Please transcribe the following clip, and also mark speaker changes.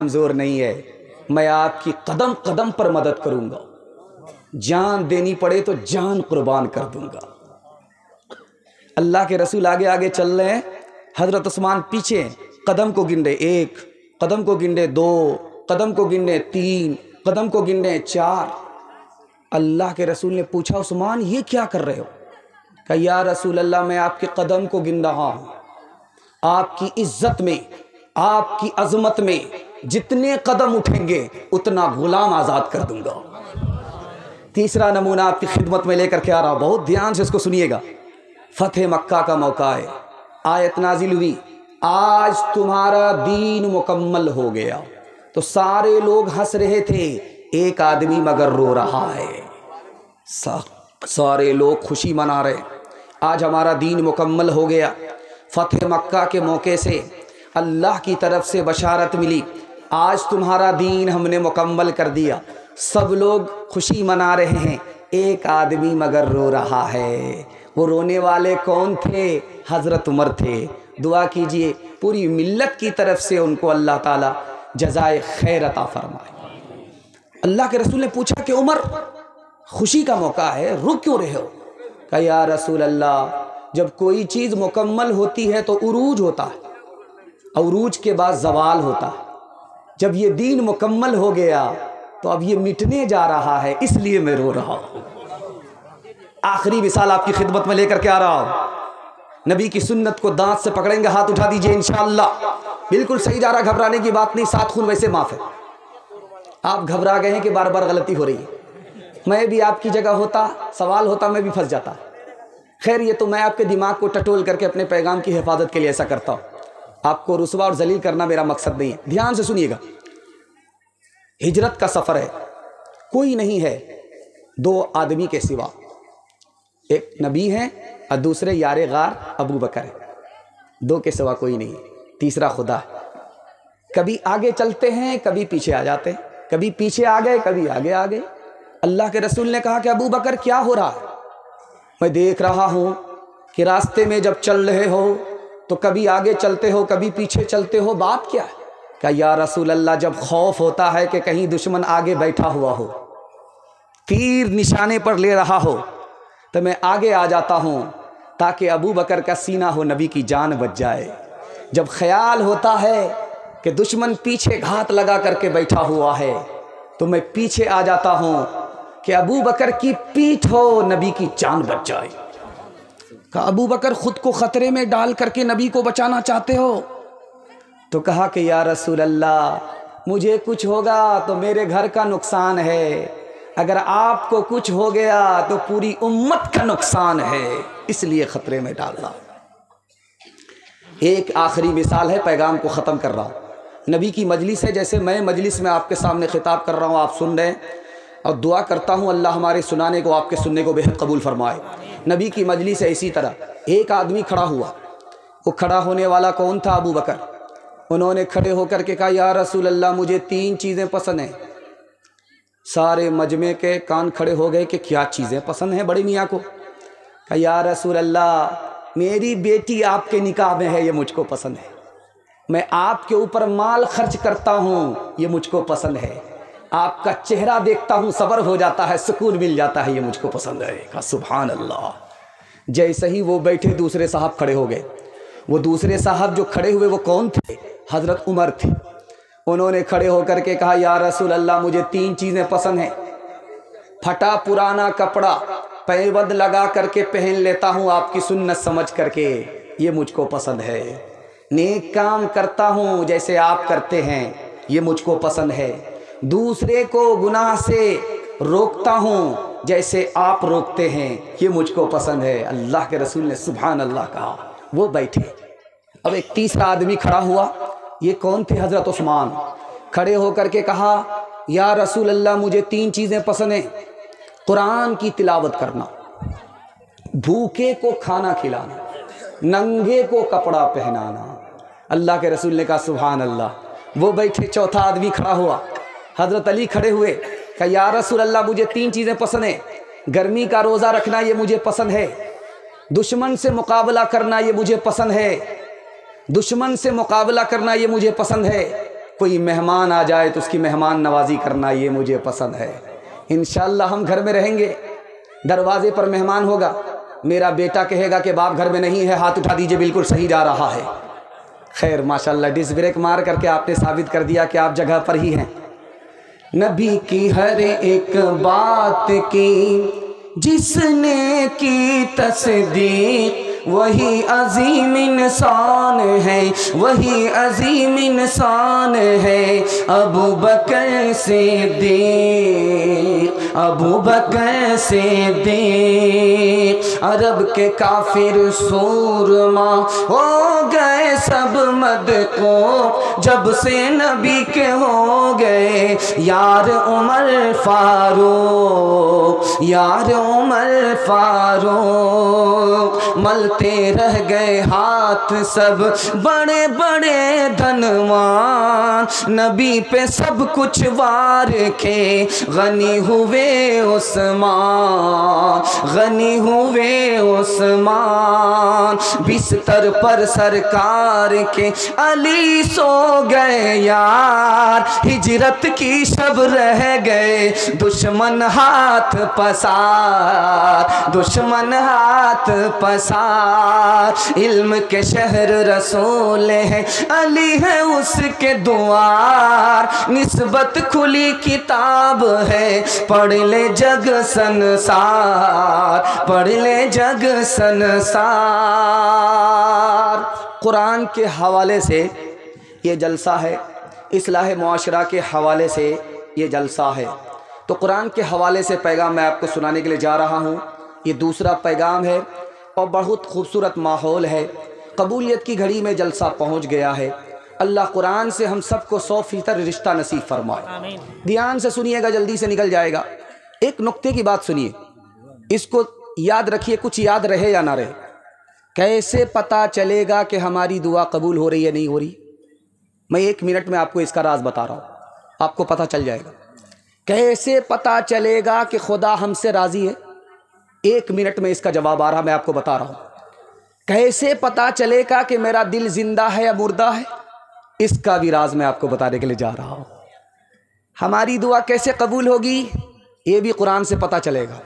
Speaker 1: कमज़ोर नहीं है, मैं आपकी कदम कदम पर मदद करूँगा, जान देनी पड़े तो जान कुर्बान कर दूँगा। अल्लाह के रसूल आगे आगे चल रहे हैं, हज़रत उस्मान पीछे कदम को गिन रहे, 1 कदम को गिन रहे, 2 कदम को गिन रहे, 3 कदम को गिन रहे, 4। अल्लाह के रसूल ने पूछा, उस्मान ये क्या कर रहे हो? कहा या रसूल अल्लाह, मैं आपके कदम को गिन रहा हूँ, आपकी इज्जत में, आपकी अजमत में जितने कदम उठेंगे उतना गुलाम आज़ाद कर दूंगा। तीसरा नमूना आपकी खिदमत में लेकर के आ रहा हूँ, बहुत ध्यान से इसको सुनिएगा। फतेह मक्का का मौका है, आयत नाजिल हुई, आज तुम्हारा दीन मुकम्मल हो गया। तो सारे लोग हंस रहे थे, एक आदमी मगर रो रहा है। सारे लोग खुशी मना रहे, आज हमारा दीन मुकम्मल हो गया। फतेह मक्का के मौके से अल्लाह की तरफ से बशारत मिली, आज तुम्हारा दीन हमने मुकम्मल कर दिया। सब लोग खुशी मना रहे हैं, एक आदमी मगर रो रहा है। वो रोने वाले कौन थे? हज़रत उमर थे। दुआ कीजिए पूरी मिल्लत की तरफ से उनको अल्लाह ताला जज़ाए खैर अता फरमाए। अल्लाह के रसूल ने पूछा कि उमर, खुशी का मौका है, रुक क्यों रहे हो? कहा या रसूल अल्लाह, जब कोई चीज़ मुकम्मल होती है तो उरूज होता है, उरूज के बाद ज़वाल होता है। जब ये दीन मुकम्मल हो गया तो अब ये मिटने जा रहा है, इसलिए मैं रो रहा हूँ। आखिरी मिसाल आपकी खिदमत में लेकर के आ रहा हूँ। नबी की सुन्नत को दांत से पकड़ेंगे, हाथ उठा दीजिए इंशाअल्लाह। बिल्कुल सही जा रहा, घबराने की बात नहीं, 7 खून वैसे माफ़ है। आप घबरा गए हैं कि बार बार गलती हो रही है। मैं भी आपकी जगह होता, सवाल होता, मैं भी फंस जाता। खैर, ये तो मैं आपके दिमाग को टटोल करके अपने पैगाम की हिफाजत के लिए ऐसा करता हूँ। आपको रुसवा और जलील करना मेरा मकसद नहीं है। ध्यान से सुनिएगा, हिजरत का सफ़र है, कोई नहीं है 2 आदमी के सिवा, एक नबी है और दूसरे यारे गार अबू बकर है। 2 के सिवा कोई नहीं, तीसरा खुदा है। कभी आगे चलते हैं, कभी पीछे आ जाते हैं, कभी पीछे आ गए, कभी आगे आ गए। अल्लाह के रसूल ने कहा कि अबू बकर क्या हो रहा है? मैं देख रहा हूँ कि रास्ते में जब चल रहे हो तो कभी आगे चलते हो, कभी पीछे चलते हो, बात क्या है? कहा या रसूल अल्लाह, जब खौफ होता है कि कहीं दुश्मन आगे बैठा हुआ हो, तीर निशाने पर ले रहा हो, तो मैं आगे आ जाता हूँ ताकि अबू बकर का सीना हो, नबी की जान बच जाए। जब ख्याल होता है कि दुश्मन पीछे घात लगा करके बैठा हुआ है तो मैं पीछे आ जाता हूँ कि अबू बकर की पीठ हो, नबी की जान बच जाए। कहा अबू बकर, खुद को ख़तरे में डाल करके नबी को बचाना चाहते हो? तो कहा कि या रसूल अल्लाह, मुझे कुछ होगा तो मेरे घर का नुकसान है, अगर आपको कुछ हो गया तो पूरी उम्मत का नुकसान है, इसलिए ख़तरे में डाल रहा। एक आखिरी मिसाल है, पैगाम को ख़त्म कर रहा हूँ। नबी की मजलिस है, जैसे मैं मजलिस में आपके सामने खिताब कर रहा हूँ, आप सुन रहे हैं, और दुआ करता हूँ अल्लाह हमारे सुनाने को, आपके सुनने को बेहद कबूल फरमाए। नबी की मजलिस है इसी तरह। एक आदमी खड़ा हुआ, वो खड़ा होने वाला कौन था? अबू बकर। उन्होंने खड़े होकर के कहा या रसूल अल्लाह, मुझे 3 चीज़ें पसंद हैं। सारे मजमे के कान खड़े हो गए कि क्या चीज़ें पसंद हैं बड़े मियाँ को? कहा या रसूल अल्लाह, मेरी बेटी आपके निकाह में है, ये मुझको पसंद है। मैं आपके ऊपर माल खर्च करता हूँ, ये मुझको पसंद है। आपका चेहरा देखता हूँ, सब्र हो जाता है, सुकून मिल जाता है, ये मुझको पसंद है। कहा सुभान अल्लाह। जैसे ही वो बैठे, दूसरे साहब खड़े हो गए। वो दूसरे साहब जो खड़े हुए वो कौन थे? हज़रत उमर थे। उन्होंने खड़े होकर के कहा या रसूल अल्लाह, मुझे 3 चीज़ें पसंद हैं। फटा पुराना कपड़ा पैबंद लगा करके पहन लेता हूँ आपकी सुन्नत समझ करके, ये मुझको पसंद है। नेक काम करता हूँ जैसे आप करते हैं, ये मुझको पसंद है। दूसरे को गुनाह से रोकता हूँ जैसे आप रोकते हैं, ये मुझको पसंद है। अल्लाह के रसूल ने सुभान अल्लाह कहा। वो बैठे। अब एक तीसरा आदमी खड़ा हुआ, ये कौन थे? हज़रत उस्मान। खड़े होकर के कहा या रसूल अल्लाह, मुझे 3 चीज़ें पसंद हैं। कुरान की तिलावत करना, भूखे को खाना खिलाना, नंगे को कपड़ा पहनाना। अल्लाह के रसूल ने कहा सुभान अल्लाह। वो बैठे। चौथा आदमी खड़ा हुआ, हज़रत अली खड़े हुए। कहा या रसूल अल्लाह, मुझे 3 चीज़ें पसंद हैं। गर्मी का रोज़ा रखना, ये मुझे पसंद है। दुश्मन से मुकाबला करना, ये मुझे पसंद है। दुश्मन से मुकाबला करना, ये मुझे पसंद है। कोई मेहमान आ जाए तो उसकी मेहमान नवाजी करना ये मुझे पसंद है। इंशाअल्लाह हम घर में रहेंगे, दरवाजे पर मेहमान होगा, मेरा बेटा कहेगा कि बाप घर में नहीं है, हाथ उठा दीजिए, बिल्कुल सही जा रहा है। खैर माशाल्लाह डिस्क ब्रेक मार करके आपने साबित कर दिया कि आप जगह पर ही हैं। नबी की हर एक बात की जिसने की तस्दीक वही अजीम इंसान है, वही अजीम इंसान है। अबू बकर सिद्दीक, अबू बकर सिद्दीक। अरब के काफिर सूरमा हो गए सब मद को, जब से नबी के हो गए यार उमर फारूक, यार उमर फारूक। मलते रह गए हाथ सब बड़े बड़े धनवान, नबी पे सब कुछ वार के गनी हुए उस्मान, गनी हुए उस्मान। बिस्तर पर सरकार के अली सो गए यार, हिजरत की शब रह गए दुश्मन हाथ पसार, दुश्मन हाथ पसार। इल्म के शहर रसूल है, अली है उसके दुआर। निस्बत खुली किताब है, पढ़ ले जग संसार, पढ़ ले जग संसार। कुरान के हवाले से ये जलसा है, इस्लाह मुआशरा के हवाले से ये जलसा है। तो कुरान के हवाले से पैगाम मैं आपको सुनाने के लिए जा रहा हूँ। ये दूसरा पैगाम है और बहुत खूबसूरत माहौल है। कबूलियत की घड़ी में जलसा पहुँच गया है। अल्लाह कुरान से हम सबको 100% रिश्ता नसीब फरमाए। ध्यान से सुनिएगा, जल्दी से निकल जाएगा। एक नुक्ते की बात सुनिए, इसको याद रखिए, कुछ याद रहे या ना रहे। कैसे पता चलेगा कि हमारी दुआ कबूल हो रही है नहीं हो रही? मैं 1 मिनट में आपको इसका राज बता रहा हूँ, आपको पता चल जाएगा। कैसे पता चलेगा कि खुदा हमसे राज़ी है? 1 मिनट में इसका जवाब आ रहा, मैं आपको बता रहा हूँ। कैसे पता चलेगा कि मेरा दिल जिंदा है या मुर्दा है? इसका भी राज मैं आपको बताने के लिए जा रहा हूँ। हमारी दुआ कैसे कबूल होगी ये भी कुरान से पता चलेगा।